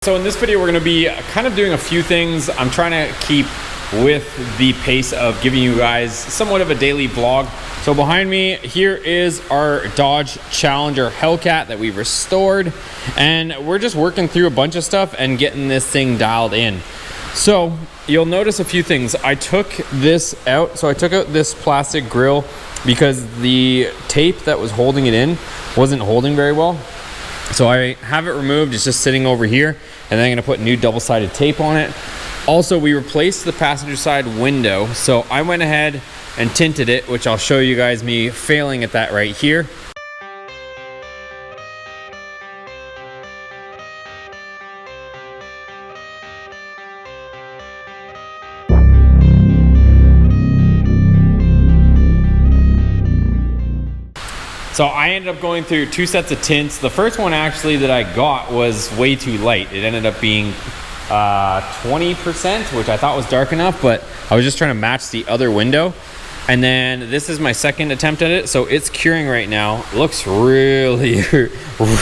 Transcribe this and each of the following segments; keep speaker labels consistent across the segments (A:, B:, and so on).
A: So in this video, we're going to be kind of doing a few things. I'm trying to keep with the pace of giving you guys somewhat of a daily vlog. So behind me here is our Dodge Challenger Hellcat that we've restored, and we're just working through a bunch of stuff and getting this thing dialed in. So you'll notice a few things. I took this out. So I took out this plastic grill because the tape that was holding it in wasn't holding very well. So I have it removed. It's just sitting over here, and then I'm gonna put new double-sided tape on it. Also, we replaced the passenger side window. So I went ahead and tinted it, which I'll show you guys me failing at that right here. So I ended up going through two sets of tints. The first one actually that I got was way too light. It ended up being 20%, which I thought was dark enough, but I was just trying to match the other window. And then this is my second attempt at it. So it's curing right now. It looks really,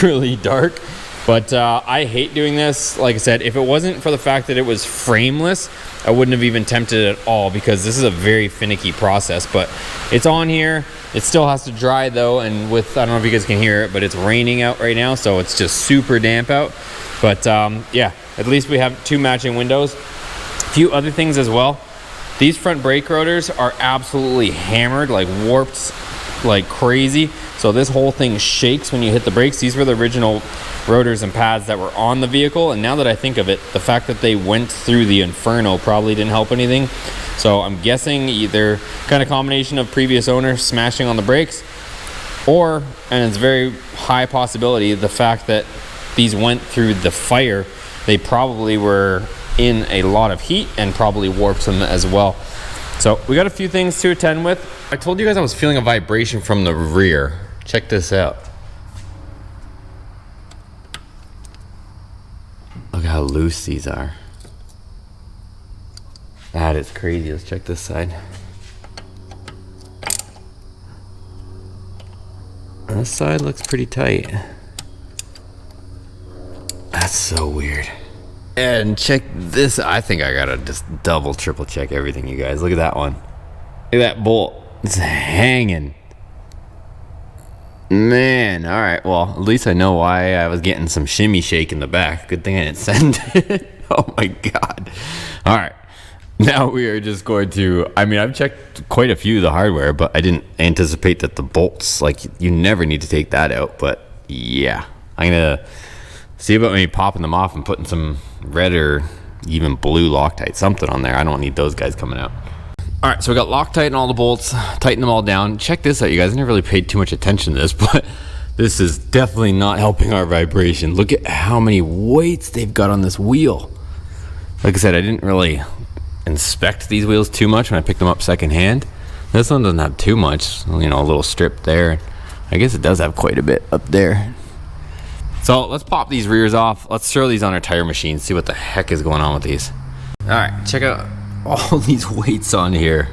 A: really dark. But I hate doing this. Like I said, if it wasn't for the fact that it was frameless, I wouldn't have even attempted it at all, because this is a very finicky process. But it's on here. It still has to dry though, and with, I don't know if you guys can hear it, but it's raining out right now, so it's just super damp out. But yeah, at least we have two matching windows. A few other things as well. These front brake rotors are absolutely hammered, like warped like crazy. So this whole thing shakes when you hit the brakes. These were the original rotors and pads that were on the vehicle, and now that I think of it, the fact that they went through the inferno probably didn't help anything. So I'm guessing either kind of combination of previous owner smashing on the brakes, or, and it's very high possibility, the fact that these went through the fire, they probably were in a lot of heat and probably warped them as well. So we got a few things to attend with. I told you guys I was feeling a vibration from the rear. Check this out. Look how loose these are. That is crazy. Let's check this side. This side looks pretty tight. That's so weird. And check this. I think I gotta just double, triple check everything, you guys. Look at that one. Look at that bolt. It's hanging. Man, all right. Well, at least I know why I was getting some shimmy shake in the back. Good thing I didn't send it. Oh my God. All right. Now we are just going to, I mean, I've checked quite a few of the hardware, but I didn't anticipate that the bolts, like, you never need to take that out. But yeah, I'm gonna see about maybe popping them off and putting some red or even blue Loctite, something on there. I don't need those guys coming out. All right, so we got Loctite in all the bolts, tighten them all down. Check this out, you guys. I never really paid too much attention to this, but this is definitely not helping our vibration. Look at how many weights they've got on this wheel. Like I said, I didn't really inspect these wheels too much when I picked them up secondhand. This one doesn't have too much, you know, a little strip there. I guess it does have quite a bit up there. So let's pop these rears off. Let's throw these on our tire machine, see what the heck is going on with these. All right, check out all these weights on here.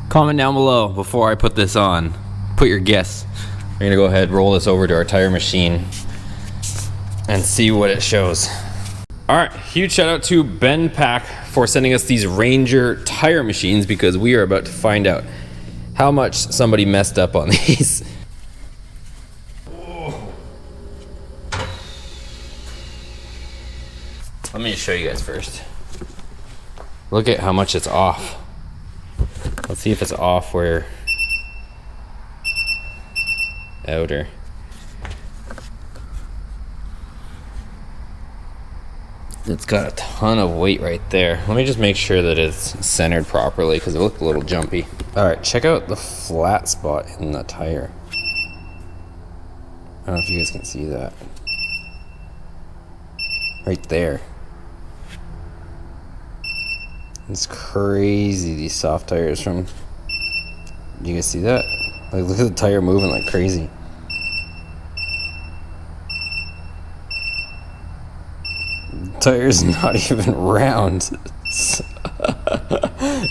A: Comment down below before I put this on. Put your guess. We're gonna go ahead, roll this over to our tire machine and see what it shows. All right, huge shout out to Ben Pack for sending us these Ranger tire machines, because we are about to find out how much somebody messed up on these. Let me show you guys first. Look at how much it's off. Let's see if it's off where outer. It's got a ton of weight right there. Let me just make sure that it's centered properly, because it looked a little jumpy. All right, check out the flat spot in the tire. I don't know if you guys can see that. Right there. It's crazy, these soft tires from, you guys see that? Like, look at the tire moving like crazy. The tire's not even round.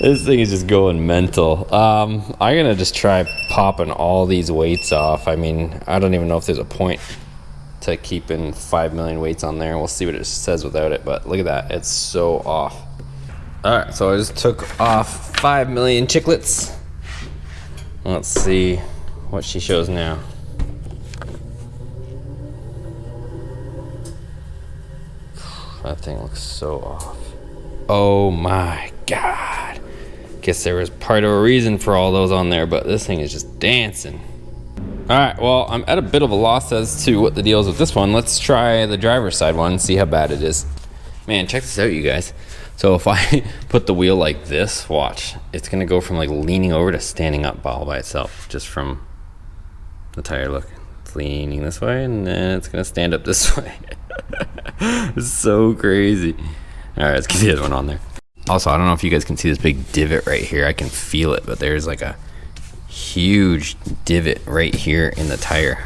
A: This thing is just going mental. I'm gonna just try popping all these weights off. I mean, I don't even know if there's a point to to keeping 5 million weights on there. We'll see what it says without it, but look at that. It's so off. All right, so I just took off 5 million chiclets. Let's see what she shows now. That thing looks so off. Oh my God. Guess there was part of a reason for all those on there, but this thing is just dancing. All right, well, I'm at a bit of a loss as to what the deal is with this one. Let's try the driver's side one and see how bad it is. Man, check this out, you guys. So if I put the wheel like this, watch, it's gonna go from like leaning over to standing up all by itself, just from the tire look. It's leaning this way and then it's gonna stand up this way. It's so crazy. All right, let's get the other one on there. Also, I don't know if you guys can see this big divot right here. I can feel it, but there's like a huge divot right here in the tire.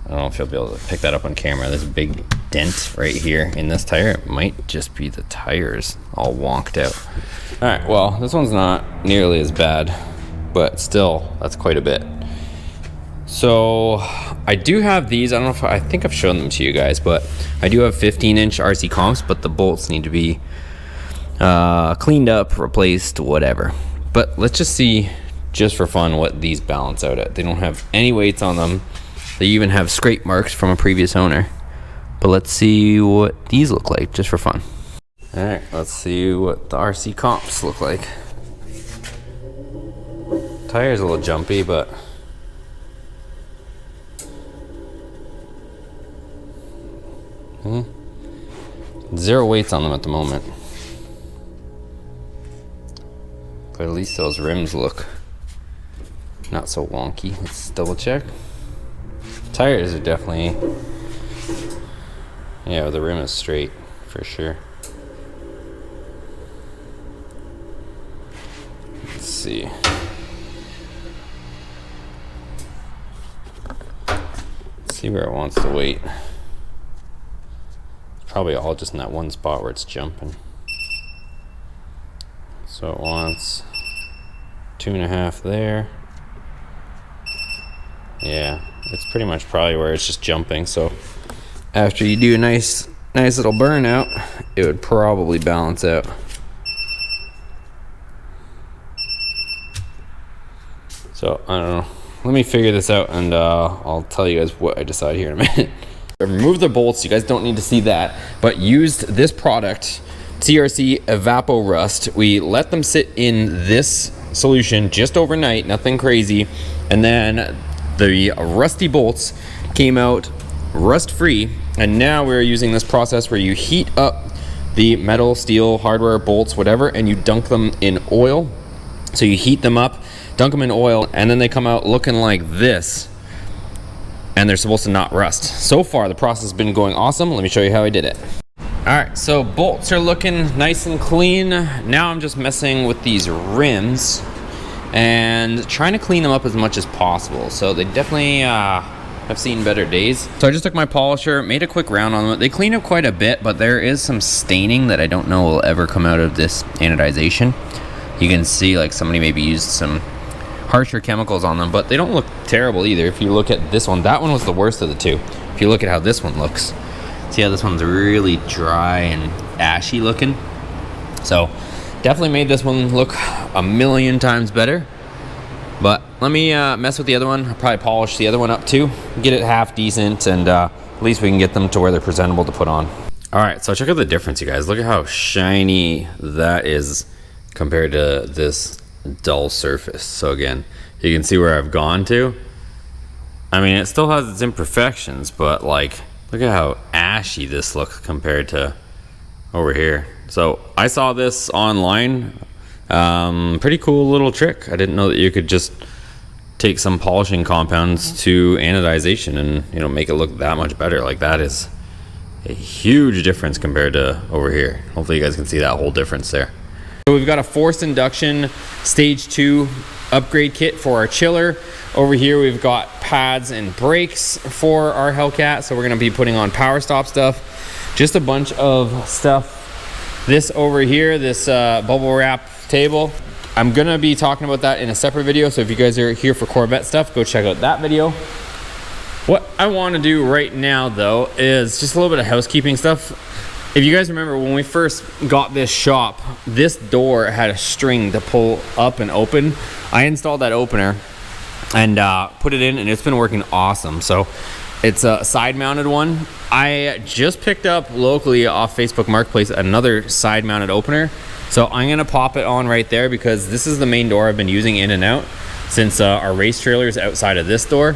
A: I don't know if you'll be able to pick that up on camera. There's a big dent right here in this tire. It might just be the tires all wonked out. All right, well, this one's not nearly as bad, but still, that's quite a bit. So I do have these. I don't know if I think I've shown them to you guys, but I do have 15-inch RC comps, but the bolts need to be cleaned up, replaced, whatever. But let's just see, just for fun, what these balance out at. They don't have any weights on them. They even have scrape marks from a previous owner. But let's see what these look like, just for fun. All right, let's see what the RC comps look like. Tire's a little jumpy, but zero weights on them at the moment. But at least those rims look not so wonky. Let's double check. Tires are definitely, yeah, the rim is straight for sure. Let's see. Let's see where it wants to weight. Probably all just in that one spot where it's jumping. So it wants 2.5 there. Yeah, it's pretty much probably where it's just jumping. So after you do a nice little burnout, it would probably balance out. So I don't know. Let me figure this out, and I'll tell you guys what I decide here in a minute. I removed the bolts. You guys don't need to see that, but used this product, CRC Evapo Rust. We let them sit in this solution just overnight, nothing crazy, and then the rusty bolts came out rust free, and now we're using this process where you heat up the metal, steel, hardware, bolts, whatever, and you dunk them in oil. So you heat them up, dunk them in oil, and then they come out looking like this, and they're supposed to not rust. So far the process has been going awesome. Let me show you how I did it. All right, so bolts are looking nice and clean. Now I'm just messing with these rims and trying to clean them up as much as possible. So they definitely have seen better days. So I just took my polisher, made a quick round on them. They cleaned up quite a bit, but there is some staining that I don't know will ever come out of this anodization. You can see like somebody maybe used some harsher chemicals on them, but they don't look terrible either. If you look at this one, that one was the worst of the two. If you look at how this one looks, see how this one's really dry and ashy looking. So definitely made this one look a million times better. But let me mess with the other one. I'll probably polish the other one up too, get it half decent, and at least we can get them to where they're presentable to put on. All right, so check out the difference, you guys. Look at how shiny that is compared to this dull surface. So again, you can see where I've gone to. I mean, it still has its imperfections, but like, look at how ashy this looks compared to over here. So I saw this online. Pretty cool little trick. I didn't know that you could just take some polishing compounds to anodization and, you know, make it look that much better. Like, that is a huge difference compared to over here. Hopefully you guys can see that whole difference there. So we've got a forced induction stage 2 upgrade kit for our chiller. Over here we've got pads and brakes for our Hellcat, so we're going to be putting on power stop stuff, just a bunch of stuff. This over here, this bubble wrap table, I'm going to be talking about that in a separate video, so if you guys are here for Corvette stuff, go check out that video. What I want to do right now, though, is just a little bit of housekeeping stuff. If you guys remember, when we first got this shop, this door had a string to pull up and open. I installed that opener and put it in, and it's been working awesome. So it's a side-mounted one. I just picked up locally off Facebook Marketplace another side-mounted opener. So I'm gonna pop it on right there because this is the main door I've been using in and out since our race trailer is outside of this door.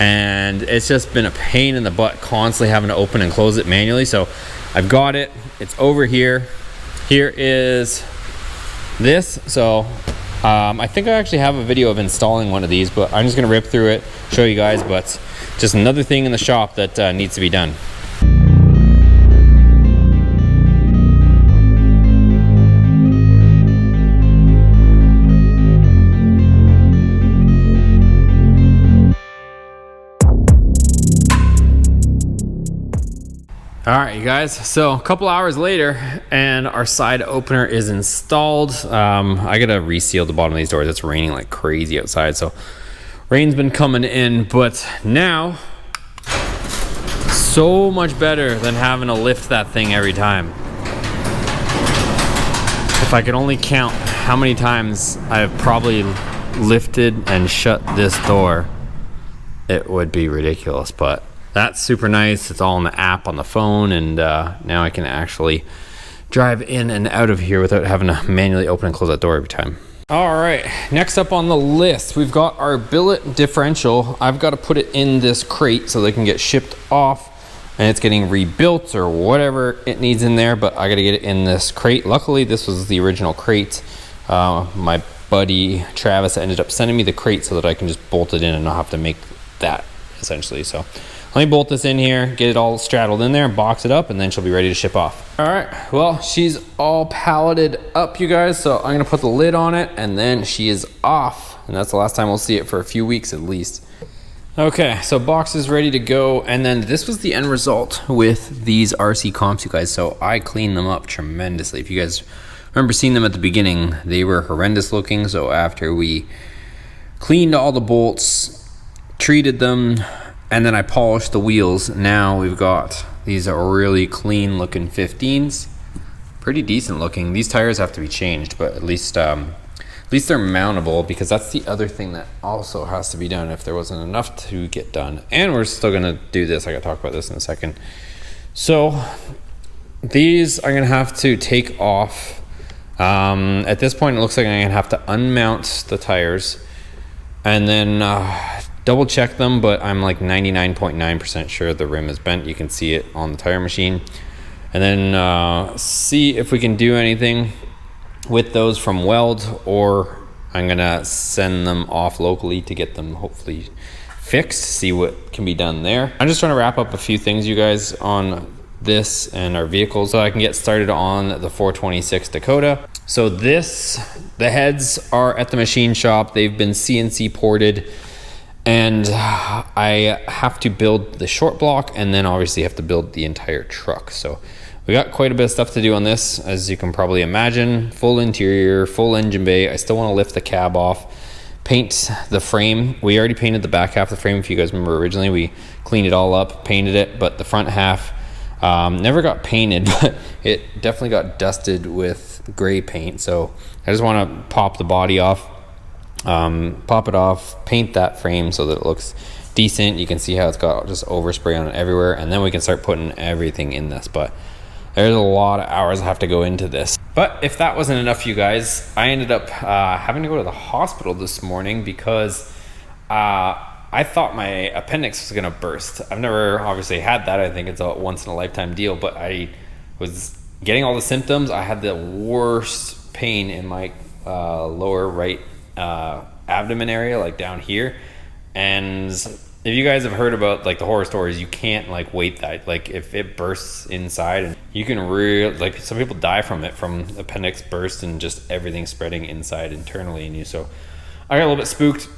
A: And it's just been a pain in the butt constantly having to open and close it manually. So I've got it, it's over here. Here is this. So I think I actually have a video of installing one of these, but I'm just gonna rip through it, show you guys, but just another thing in the shop that needs to be done. All right, you guys, so a couple hours later and our side opener is installed. I gotta reseal the bottom of these doors. It's raining like crazy outside, so rain's been coming in, but now so much better than having to lift that thing every time. If I could only count how many times I've probably lifted and shut this door, it would be ridiculous, but that's super nice. It's all in the app on the phone, and now I can actually drive in and out of here without having to manually open and close that door every time. All right, next up on the list, we've got our billet differential. I've got to put it in this crate so they can get shipped off, and it's getting rebuilt or whatever it needs in there, but I got to get it in this crate. Luckily, this was the original crate. My buddy Travis ended up sending me the crate so that I can just bolt it in and not have to make that, essentially. So let me bolt this in here, get it all straddled in there, box it up, and then she'll be ready to ship off. All right, well, she's all palleted up, you guys, so I'm gonna put the lid on it, and then she is off. And that's the last time we'll see it for a few weeks at least. Okay, so box is ready to go, and then this was the end result with these RC comps, you guys. So I cleaned them up tremendously. If you guys remember seeing them at the beginning, they were horrendous looking. So after we cleaned all the bolts, treated them, and then I polished the wheels, now we've got these are really clean looking 15s. Pretty decent looking. These tires have to be changed, but at least they're mountable, because that's the other thing that also has to be done if there wasn't enough to get done. And we're still gonna do this. I gotta talk about this in a second. So these I'm gonna have to take off. At this point, it looks like I'm gonna have to unmount the tires and then double check them, but I'm like 99.9% sure the rim is bent. You can see it on the tire machine. And then see if we can do anything with those from weld, or I'm gonna send them off locally to get them hopefully fixed, see what can be done there. I'm just trying to wrap up a few things, you guys, on this and our vehicles so I can get started on the 426 Dakota. So the heads are at the machine shop. They've been CNC ported, and I have to build the short block, and then obviously have to build the entire truck. So we got quite a bit of stuff to do on this, as you can probably imagine. Full interior, full engine bay. I still want to lift the cab off, paint the frame. We already painted the back half of the frame. If you guys remember, originally we cleaned it all up, painted it, but the front half never got painted, but it definitely got dusted with gray paint. So I just want to pop the body off, pop it off, paint that frame so that it looks decent. You can see how it's got just overspray on it everywhere, and then we can start putting everything in this. But there's a lot of hours I have to go into this. But if that wasn't enough, you guys, I ended up having to go to the hospital this morning because I thought my appendix was gonna burst. I've never obviously had that. I think it's a once in a lifetime deal, but I was getting all the symptoms. I had the worst pain in my lower right abdomen area, like down here. And if you guys have heard about like the horror stories, you can't like wait that. Like if it bursts inside, and you can really, like, some people die from it, from appendix burst and just everything spreading inside internally in you. So I got a little bit spooked.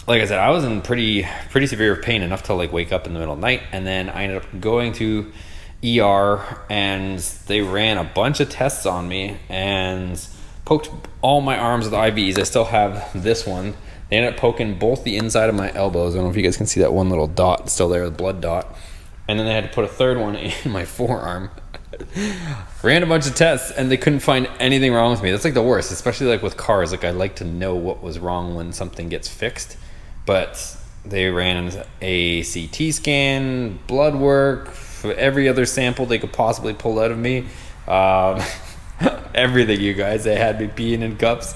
A: Like I said, I was in pretty severe pain, enough to like wake up in the middle of the night. And then I ended up going to ER, and they ran a bunch of tests on me and poked all my arms with IVs. I still have this one They ended up poking both the inside of my elbows. I don't know if you guys can see that one little dot still there, the blood dot. And then they had to put a third one in my forearm. Ran a bunch of tests and they couldn't find anything wrong with me. That's like the worst, especially like with cars. Like I like to know what was wrong when something gets fixed. But they ran a CT scan, blood work, every other sample they could possibly pull out of me. Everything, you guys. They had me peeing in cups.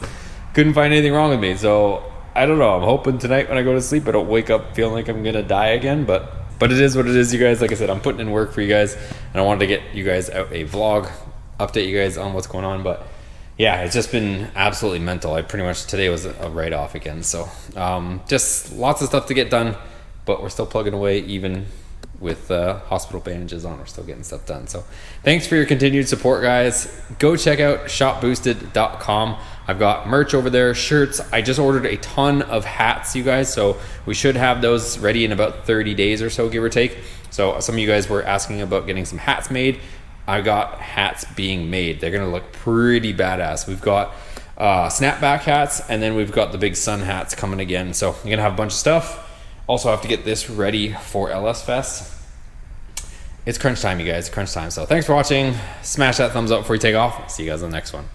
A: Couldn't find anything wrong with me. So I don't know. I'm hoping tonight when I go to sleep I don't wake up feeling like I'm gonna die again. But it is what it is, you guys. Like I said, I'm putting in work for you guys, and I wanted to get you guys out a vlog, update you guys on what's going on. But yeah, it's just been absolutely mental. I pretty much, today was a write-off again. So just lots of stuff to get done, but we're still plugging away even with hospital bandages on. We're still getting stuff done. So thanks for your continued support, guys. Go check out shopboosted.com. I've got merch over there, shirts. I just ordered a ton of hats, you guys, so we should have those ready in about 30 days or so, give or take. So some of you guys were asking about getting some hats made. I got hats being made. They're gonna look pretty badass. We've got snapback hats, and then we've got the big sun hats coming again. So you're gonna have a bunch of stuff. Also have to get this ready for LS Fest. It's crunch time, you guys, crunch time. So thanks for watching. Smash that thumbs up before you take off. See you guys on the next one.